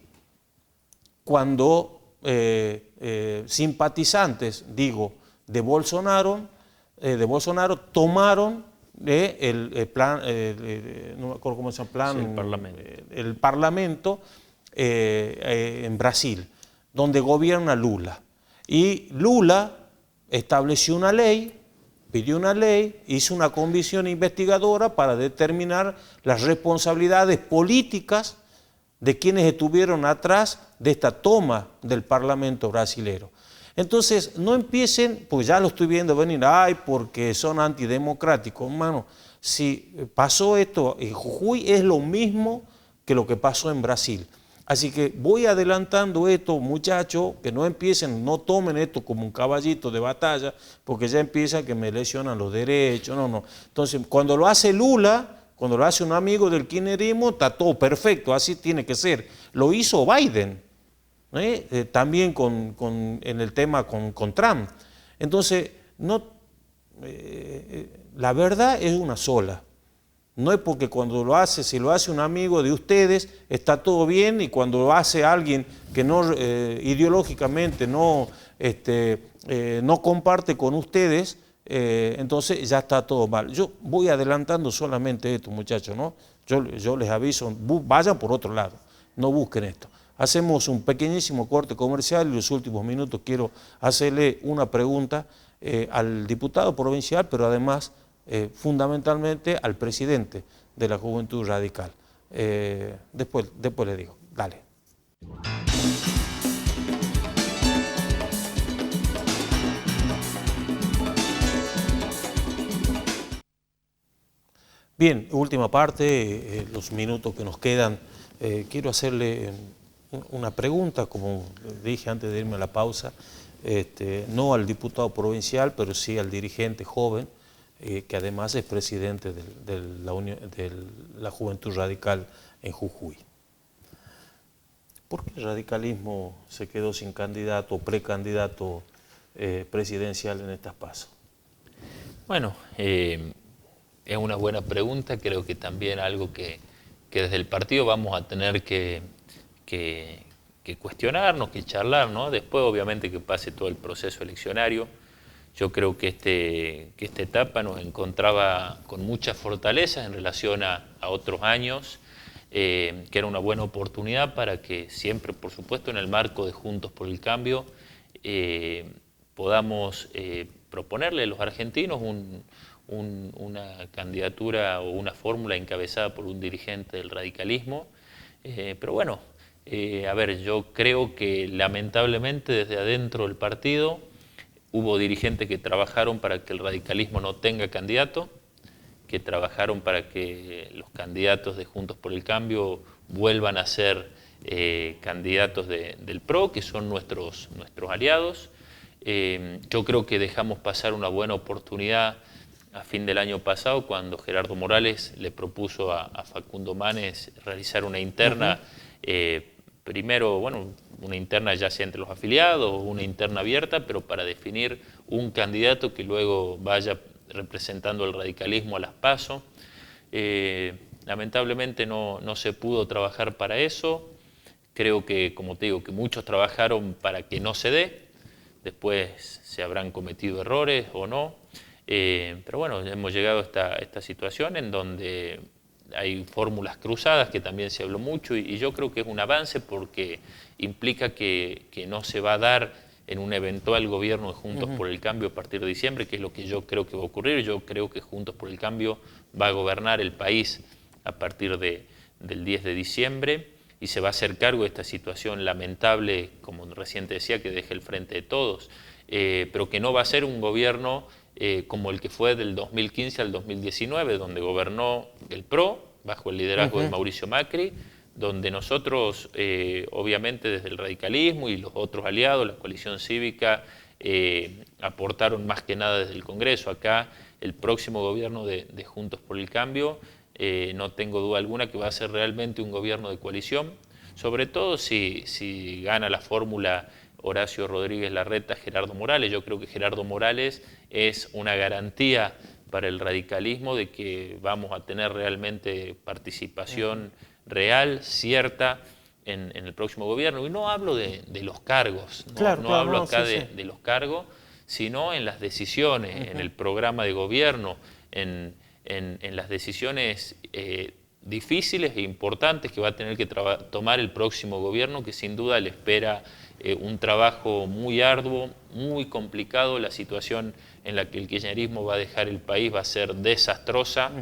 cuando simpatizantes, digo, de Bolsonaro tomaron el plan, no me acuerdo cómo se llama, plan, sí, el Parlamento en Brasil, donde gobierna Lula. Y Lula estableció una ley, pidió una ley, hizo una comisión investigadora para determinar las responsabilidades políticas de quienes estuvieron atrás de esta toma del Parlamento brasilero. Entonces, no empiecen, pues ya lo estoy viendo venir, ay, porque son antidemocráticos, hermano. Si pasó esto en Jujuy, es lo mismo que lo que pasó en Brasil. Así que voy adelantando esto, muchachos, que no empiecen, no tomen esto como un caballito de batalla, porque ya empiezan que me lesionan los derechos, no. Entonces, cuando lo hace Lula, cuando lo hace un amigo del kirchnerismo, está todo perfecto, así tiene que ser. Lo hizo Biden, también en el tema con Trump. Entonces, la verdad es una sola. No es porque cuando si lo hace un amigo de ustedes, está todo bien, y cuando lo hace alguien que no ideológicamente no comparte con ustedes, entonces ya está todo mal. Yo voy adelantando solamente esto, muchachos, ¿no? Yo les aviso, vayan por otro lado, no busquen esto. Hacemos un pequeñísimo corte comercial y en los últimos minutos quiero hacerle una pregunta al diputado provincial, pero además fundamentalmente al presidente de la Juventud Radical. Después le digo, dale. Bien, última parte, los minutos que nos quedan, quiero hacerle una pregunta, como dije antes de irme a la pausa, no al diputado provincial, pero sí al dirigente joven, que además es presidente de la Juventud Radical en Jujuy. ¿Por qué el radicalismo se quedó sin candidato o precandidato presidencial en estas PASO? Bueno, es una buena pregunta, creo que también algo que desde el partido vamos a tener que cuestionarnos, que charlar, ¿no? Después obviamente que pase todo el proceso eleccionario. Yo creo que esta etapa nos encontraba con muchas fortalezas en relación a otros años, que era una buena oportunidad para que siempre, por supuesto, en el marco de Juntos por el Cambio, podamos proponerle a los argentinos una candidatura o una fórmula encabezada por un dirigente del radicalismo. Pero bueno, a ver, yo creo que lamentablemente desde adentro del partido hubo dirigentes que trabajaron para que el radicalismo no tenga candidato, que trabajaron para que los candidatos de Juntos por el Cambio vuelvan a ser candidatos del PRO, que son nuestros aliados. Yo creo que dejamos pasar una buena oportunidad a fin del año pasado, cuando Gerardo Morales le propuso a Facundo Manes realizar una interna, primero, bueno, una interna ya sea entre los afiliados o una interna abierta, pero para definir un candidato que luego vaya representando el radicalismo a las PASO. Lamentablemente no se pudo trabajar para eso. Creo que, como te digo, que muchos trabajaron para que no se dé. Después se habrán cometido errores o no. Pero bueno, hemos llegado a esta situación en donde hay fórmulas cruzadas, que también se habló mucho, y yo creo que es un avance porque implica que no se va a dar en un eventual gobierno de Juntos por el Cambio a partir de diciembre, que es lo que yo creo que va a ocurrir. Yo creo que Juntos por el Cambio va a gobernar el país a partir del 10 de diciembre y se va a hacer cargo de esta situación lamentable, como recién te decía, que deja el Frente de Todos, pero que no va a ser un gobierno como el que fue del 2015 al 2019, donde gobernó el PRO, bajo el liderazgo de Mauricio Macri, donde nosotros, obviamente desde el radicalismo y los otros aliados, la coalición cívica, aportaron más que nada desde el Congreso. Acá el próximo gobierno de Juntos por el Cambio, no tengo duda alguna que va a ser realmente un gobierno de coalición, sobre todo si gana la fórmula Horacio Rodríguez Larreta, Gerardo Morales. Yo creo que Gerardo Morales es una garantía para el radicalismo de que vamos a tener realmente participación real, cierta, en el próximo gobierno. Y no hablo de los cargos, no, Claro, no claro, hablo no, acá sí, sí. de los cargos, sino en las decisiones, en el programa de gobierno, en las decisiones difíciles e importantes que va a tener que tomar el próximo gobierno, que sin duda le espera un trabajo muy arduo, muy complicado. La situación en la que el kirchnerismo va a dejar el país va a ser desastrosa,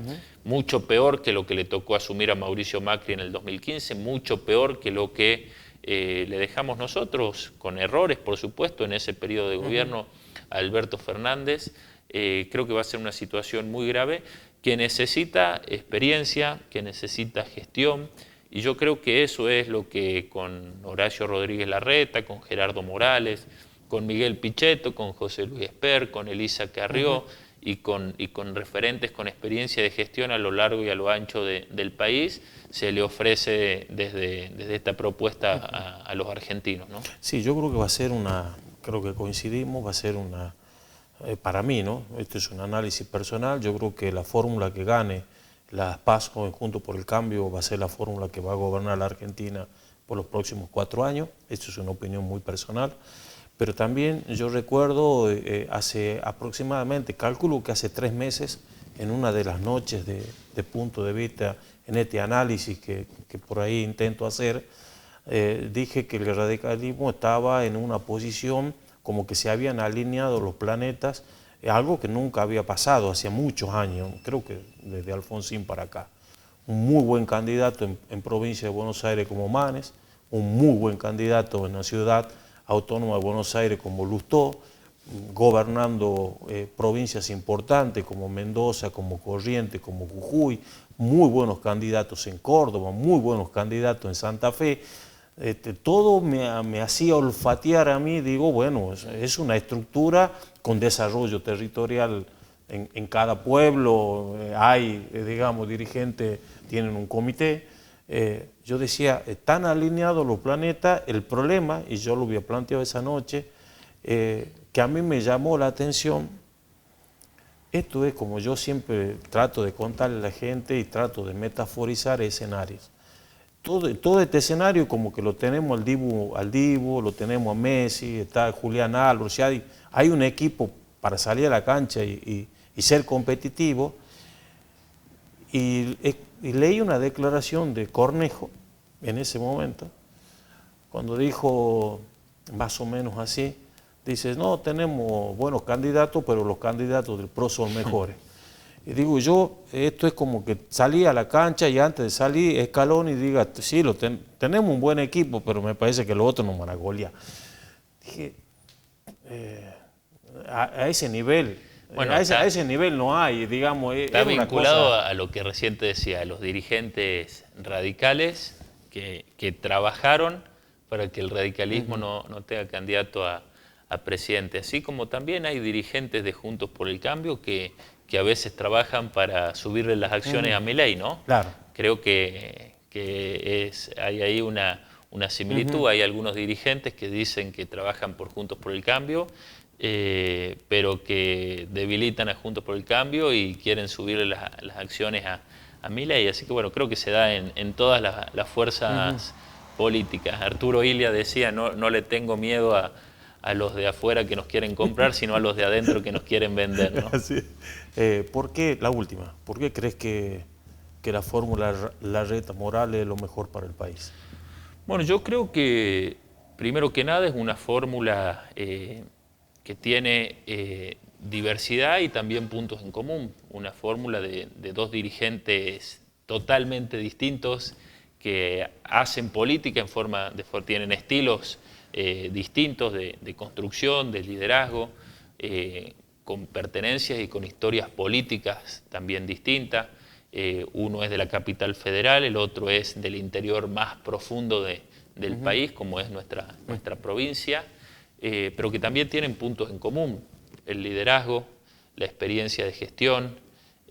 mucho peor que lo que le tocó asumir a Mauricio Macri en el 2015, mucho peor que lo que le dejamos nosotros, con errores, por supuesto, en ese periodo de gobierno a Alberto Fernández. Creo que va a ser una situación muy grave que necesita experiencia, que necesita gestión, y yo creo que eso es lo que con Horacio Rodríguez Larreta, con Gerardo Morales, con Miguel Pichetto, con José Luis Esper, con Elisa Carrió y con referentes con experiencia de gestión a lo largo y a lo ancho del país, se le ofrece desde esta propuesta a los argentinos, ¿no? Sí, yo creo que va a ser creo que coincidimos, va a ser para mí, ¿no? Este es un análisis personal, yo creo que la fórmula que gane las PASO Juntos por el Cambio va a ser la fórmula que va a gobernar la Argentina por los próximos 4 años, esto es una opinión muy personal, pero también yo recuerdo hace aproximadamente, calculo que hace 3 meses, en una de las noches de punto de vista, en este análisis que por ahí intento hacer, dije que el radicalismo estaba en una posición como que se habían alineado los planetas, algo que nunca había pasado, hacía muchos años, creo que desde Alfonsín para acá. Un muy buen candidato en provincia de Buenos Aires como Manes, un muy buen candidato en la ciudad autónoma de Buenos Aires como Lustó, gobernando provincias importantes como Mendoza, como Corrientes, como Jujuy, muy buenos candidatos en Córdoba, muy buenos candidatos en Santa Fe. Todo me hacía olfatear a mí, digo, bueno, es una estructura con desarrollo territorial en cada pueblo, hay, digamos, dirigentes, tienen un comité. Yo decía, están alineados los planetas, el problema, y yo lo había planteado esa noche, que a mí me llamó la atención, esto es como yo siempre trato de contarle a la gente y trato de metaforizar escenarios. Todo este escenario como que lo tenemos al Dibu, lo tenemos a Messi, está Julián Álvarez, hay un equipo para salir a la cancha y ser competitivo. Y leí una declaración de Cornejo en ese momento, cuando dijo más o menos así, dice, no, tenemos buenos candidatos, pero los candidatos del PRO son mejores. Y digo yo, esto es como que salí a la cancha y antes de salir Scaloni y diga, sí, tenemos un buen equipo, pero me parece que los otros nos van a golear. Dije, a ese nivel, Bueno, a ese nivel no hay, digamos. Está es una vinculado cosa... a lo que recién te decía, a los dirigentes radicales que trabajaron para que el radicalismo no tenga candidato a presidente, así como también hay dirigentes de Juntos por el Cambio que a veces trabajan para subirle las acciones a Milei, ¿no? Claro. Creo que hay ahí una similitud. Hay algunos dirigentes que dicen que trabajan por Juntos por el Cambio, pero que debilitan a Juntos por el Cambio y quieren subirle las acciones a Milei. Así que bueno, creo que se da en todas las fuerzas políticas. Arturo Illia decía, no le tengo miedo a los de afuera que nos quieren comprar, sino a los de adentro que nos quieren vender, ¿no? Así es. ¿Por qué, la última, por qué crees que la fórmula Larreta-Morales es lo mejor para el país? Bueno, yo creo que primero que nada es una fórmula que tiene diversidad y también puntos en común. Una fórmula de dos dirigentes totalmente distintos que hacen política tienen estilos distintos de construcción, de liderazgo, con pertenencias y con historias políticas también distintas. Uno es de la capital federal, el otro es del interior más profundo del país, como es nuestra provincia, pero que también tienen puntos en común: el liderazgo, la experiencia de gestión,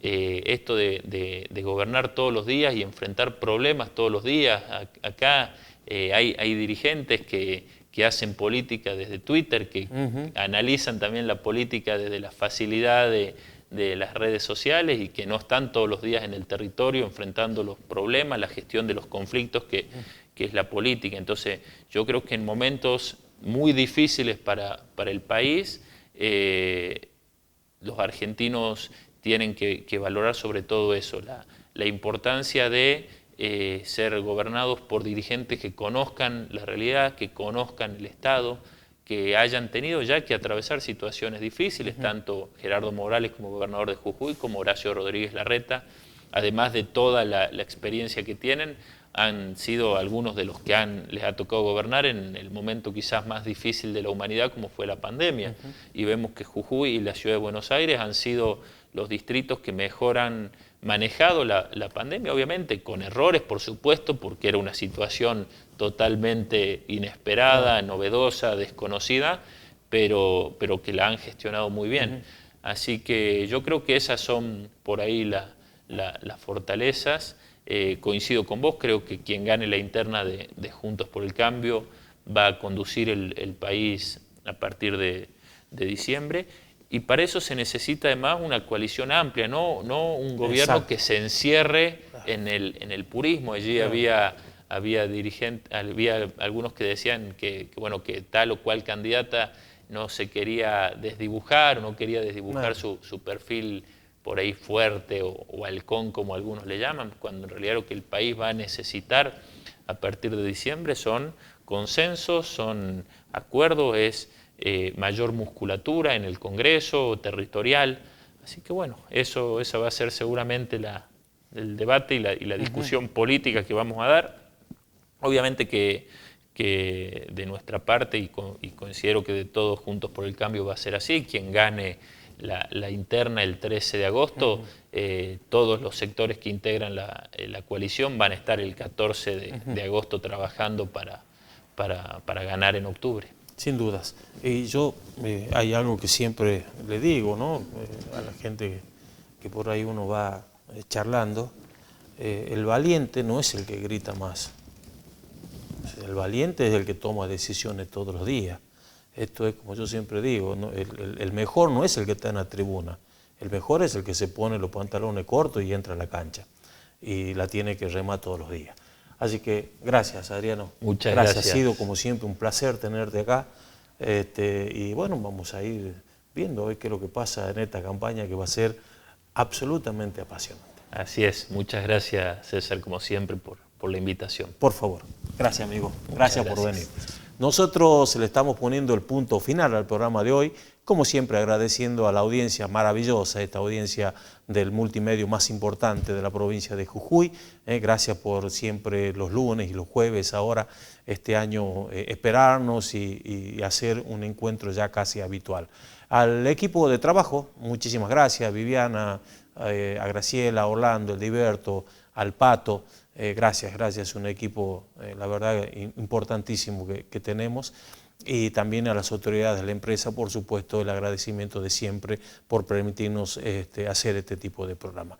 esto de gobernar todos los días y enfrentar problemas todos los días. Acá hay dirigentes que hacen política desde Twitter, que analizan también la política desde la facilidad de las redes sociales y que no están todos los días en el territorio enfrentando los problemas, la gestión de los conflictos que que es la política. Entonces, yo creo que en momentos muy difíciles para el país, los argentinos tienen que valorar sobre todo eso, la importancia de ser gobernados por dirigentes que conozcan la realidad, que conozcan el Estado, que hayan tenido ya que atravesar situaciones difíciles, tanto Gerardo Morales como gobernador de Jujuy, como Horacio Rodríguez Larreta, además de toda la experiencia que tienen, han sido algunos de los que les ha tocado gobernar en el momento quizás más difícil de la humanidad, como fue la pandemia. Y vemos que Jujuy y la ciudad de Buenos Aires han sido los distritos que mejor han manejado la pandemia, obviamente con errores, por supuesto, porque era una situación totalmente inesperada, novedosa, desconocida, pero que la han gestionado muy bien. Así que yo creo que esas son por ahí las fortalezas. Coincido con vos, creo que quien gane la interna de Juntos por el Cambio va a conducir el país a partir de diciembre, y para eso se necesita además una coalición amplia, no un gobierno que se encierre en el purismo. Allí había algunos que decían que tal o cual candidata no se quería desdibujar, no quería desdibujar su perfil por ahí fuerte o halcón, como algunos le llaman, cuando en realidad lo que el país va a necesitar a partir de diciembre son consensos, son acuerdos, es mayor musculatura en el Congreso, territorial. Así que bueno, esa va a ser seguramente el debate y la discusión política que vamos a dar. Obviamente que de nuestra parte, y considero que de todos Juntos por el Cambio va a ser así, quien gane la interna el 13 de agosto, todos los sectores que integran la coalición van a estar el 14 de agosto trabajando para ganar en octubre. Sin dudas. Y yo, hay algo que siempre le digo, ¿no? A la gente que por ahí uno va charlando, el valiente no es el que grita más. El valiente es el que toma decisiones todos los días. Esto es como yo siempre digo, ¿no? El mejor no es el que está en la tribuna, el mejor es el que se pone los pantalones cortos y entra a la cancha y la tiene que remar todos los días. Así que gracias, Adriano. Muchas gracias. Ha sido como siempre un placer tenerte acá, y bueno, vamos a ir viendo hoy qué es lo que pasa en esta campaña, que va a ser absolutamente apasionante. Así es, muchas gracias, César, como siempre, por la invitación. Por favor, gracias, amigo. Gracias por venir. Nosotros le estamos poniendo el punto final al programa de hoy, como siempre agradeciendo a la audiencia maravillosa, esta audiencia del multimedio más importante de la provincia de Jujuy. Gracias por siempre los lunes y los jueves ahora, este año, esperarnos y hacer un encuentro ya casi habitual. Al equipo de trabajo, muchísimas gracias, a Viviana, a Graciela, a Orlando, a Edilberto, al Pato. Gracias, un equipo, la verdad, importantísimo que tenemos, y también a las autoridades de la empresa, por supuesto, el agradecimiento de siempre por permitirnos hacer este tipo de programa.